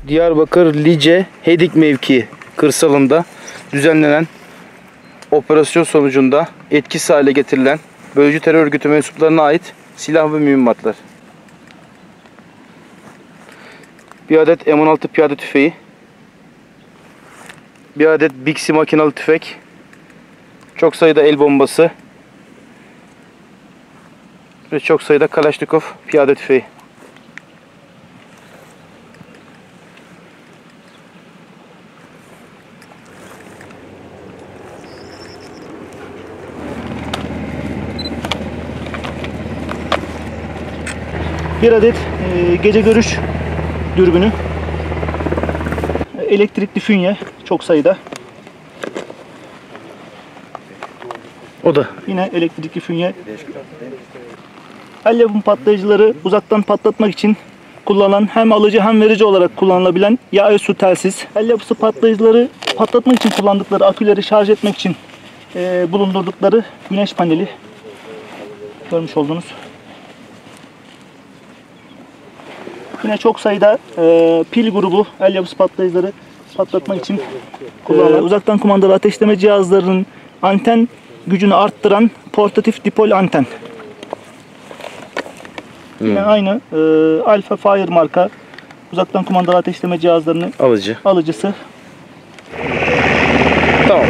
Diyarbakır Lice Hedik mevkii kırsalında düzenlenen operasyon sonucunda etkisiz hale getirilen bölücü terör örgütü mensuplarına ait silah ve mühimmatlar. Bir adet M16 piyade tüfeği, bir adet Bixi makinalı tüfek, çok sayıda el bombası ve çok sayıda Kalaşnikov piyade tüfeği. Bir adet gece görüş dürbünü, elektrikli fünye çok sayıda. O da Yine elektrikli fünye. El yapımı patlayıcıları uzaktan patlatmak için kullanılan, hem alıcı hem verici olarak kullanılabilen yağ su telsiz. El yapısı patlayıcıları patlatmak için kullandıkları aküleri şarj etmek için bulundurdukları güneş paneli. Görmüş oldunuz. Yine çok sayıda pil grubu el yapısı patlayıcıları patlatmak için kullanılan uzaktan kumandalı ateşleme cihazlarının anten gücünü arttıran portatif dipol anten. Yine aynı Alpha Fire marka uzaktan kumandalı ateşleme cihazlarının alıcı. alıcısı. Tamam.